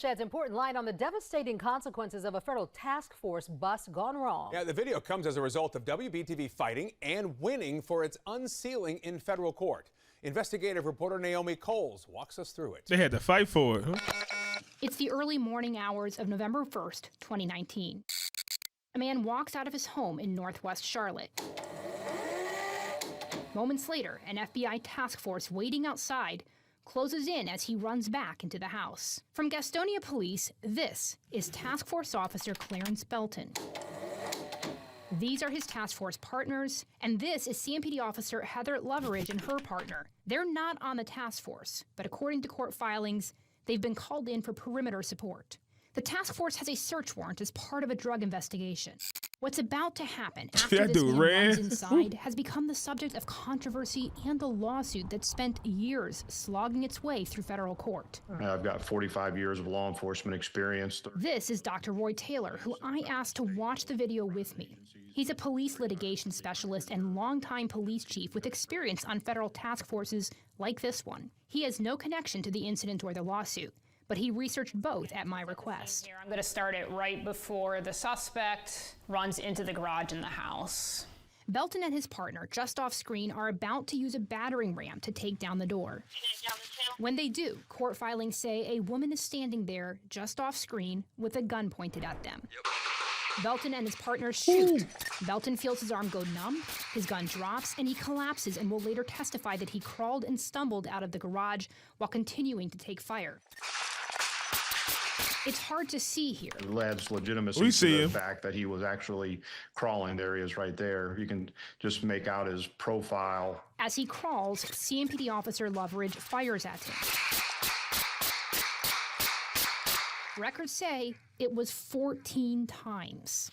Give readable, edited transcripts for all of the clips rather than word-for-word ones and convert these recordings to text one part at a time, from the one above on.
Sheds important light on the devastating consequences of a federal task force bust gone wrong. Yeah, the video comes as a result of WBTV fighting and winning for its unsealing in federal court. Investigative reporter Naomi Coles walks us through it. They had to fight for it, huh? It's the early morning hours of November 1st, 2019. A man walks out of his home in Northwest Charlotte. Moments later, an FBI task force waiting outside closes in as he runs back into the house. From Gastonia Police, this is Task Force Officer Clarence Belton. These are his task force partners, and this is CMPD Officer Heather Loveridge and her partner. They're not on the task force, but according to court filings, they've been called in for perimeter support. The task force has a search warrant as part of a drug investigation. What's about to happen after this man runs inside has become the subject of controversy and a lawsuit that spent years slogging its way through federal court. I've got 45 years of law enforcement experience. This is Dr. Roy Taylor, who I asked to watch the video with me. He's a police litigation specialist and longtime police chief with experience on federal task forces like this one. He has no connection to the incident or the lawsuit, but he researched both at my request. I'm going to start it right before the suspect runs into the garage in the house. Belton and his partner, just off screen, are about to use a battering ram to take down the door. When they do, court filings say a woman is standing there, just off screen, with a gun pointed at them. Belton and his partner shoot. Belton feels his arm go numb, his gun drops, and he collapses and will later testify that he crawled and stumbled out of the garage while continuing to take fire. It's hard to see here. It adds legitimacy to the fact that he was actually crawling. There he is right there. You can just make out his profile. As he crawls, CMPD Officer Loveridge fires at him. Records say it was 14 times.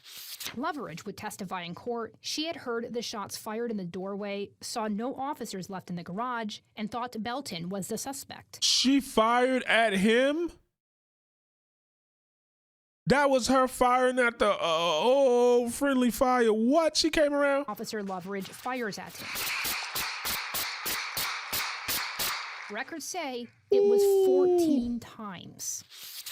Loveridge would testify in court. She had heard the shots fired in the doorway, saw no officers left in the garage, and thought Belton was the suspect. She fired at him? That was her firing at the, friendly fire. What? She came around? Officer Loveridge fires at him. Records say it was 14 times.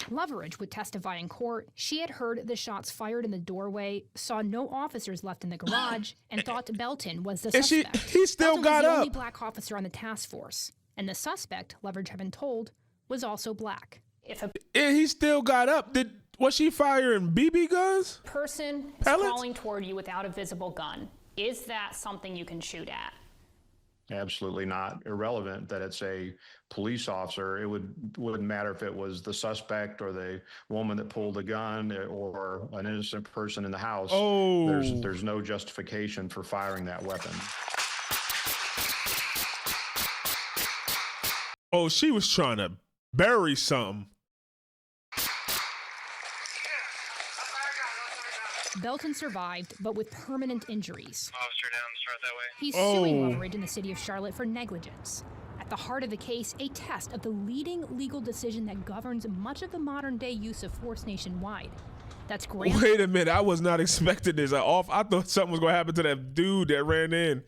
Loveridge would testify in court. She had heard the shots fired in the doorway, saw no officers left in the garage, and thought Belton was the suspect. He still Belton got was the up. only black officer on the task force, and the suspect, Loveridge had been told, was also black. If a He still got up. Was she firing BB guns? person is Pellets? crawling toward you without a visible gun, is that something you can shoot at? Absolutely not. Irrelevant that it's a police officer. It wouldn't matter if it was the suspect or the woman that pulled the gun or an innocent person in the house. Oh. There's no justification for firing that weapon. Oh, she was trying to bury something. Belton survived, but with permanent injuries. Officer down, start that way. He's suing Loveridge in the city of Charlotte for negligence. At the heart of the case, a test of the leading legal decision that governs much of the modern-day use of force nationwide. That's great. Wait a minute, I was not expecting this. I thought something was going to happen to that dude that ran in.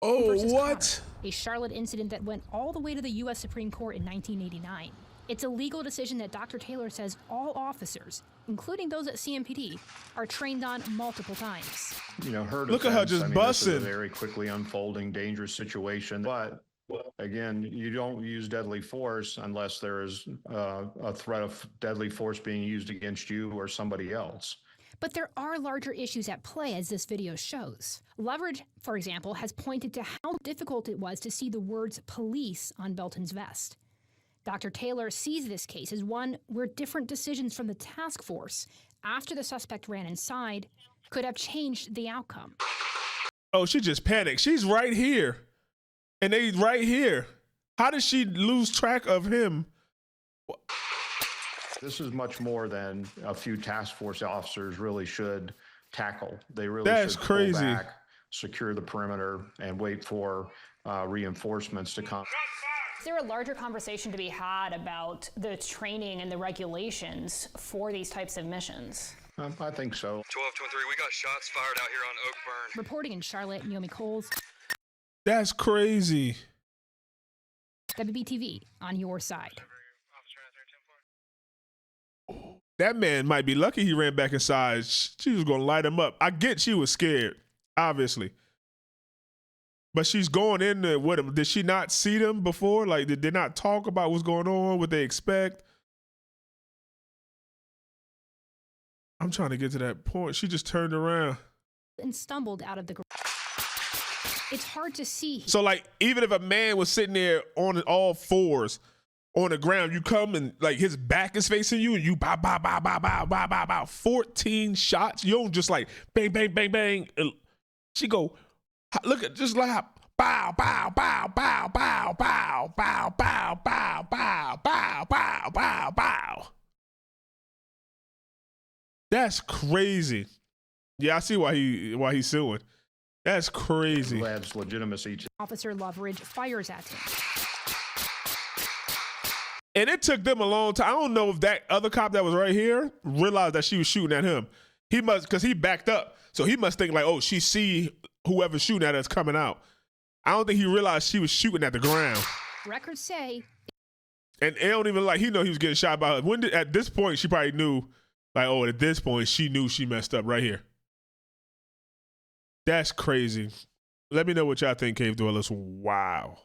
Oh, what? Carter, a Charlotte incident that went all the way to the U.S. Supreme Court in 1989. It's a legal decision that Dr. Taylor says all officers, including those at CMPD, are trained on multiple times. You know, her Look at her defense, just I mean, busting. This is a very quickly unfolding, dangerous situation. But again, you don't use deadly force unless there is a threat of deadly force being used against you or somebody else. But there are larger issues at play, as this video shows. Loveridge, for example, has pointed to how difficult it was to see the words police on Belton's vest. Dr. Taylor sees this case as one where different decisions from the task force after the suspect ran inside could have changed the outcome. Oh, she just panicked. She's right here. And they right here. How did she lose track of him? This is much more than a few task force officers really should tackle. They really That's should crazy. pull back, secure the perimeter, and wait for reinforcements to come. Is there a larger conversation to be had about the training and the regulations for these types of missions? I think so. 1223, we got shots fired out here on Oakburn. Reporting in Charlotte, Naomi Coles. That's crazy. WBTV, on your side. that man might be lucky he ran back inside. She was going to light him up. I get she was scared, obviously. But she's going in there with him. Did she not see them before? Like, did they not talk about what's going on, what they expect? I'm trying to get to that point. She just turned around and stumbled out of the garage. It's hard to see. So, like, even if a man was sitting there on all fours on the ground, you come and, like, his back is facing you and you bow, bow, bow, bow, bow, bow, bow, bow, 14 shots. You don't just, like, bang, bang, bang, bang. She go, look at, just like, bow, bow, bow, bow, bow, bow, bow, bow, bow, bow, bow, bow, bow, bow. That's crazy. Yeah, I see why he's suing. That's crazy. Who adds legitimacy to Officer Loveridge fires at him. And it took them a long time. I don't know if that other cop that was right here realized that she was shooting at him. He must, because he backed up. So he must think like, oh, she see whoever's shooting at us coming out. I don't think he realized she was shooting at the ground. Records say. And it don't even like, he know he was getting shot by her. At this point, she probably knew, like, oh, at this point, she knew she messed up right here. That's crazy. Let me know what y'all think, Cave Dwellers. Wow.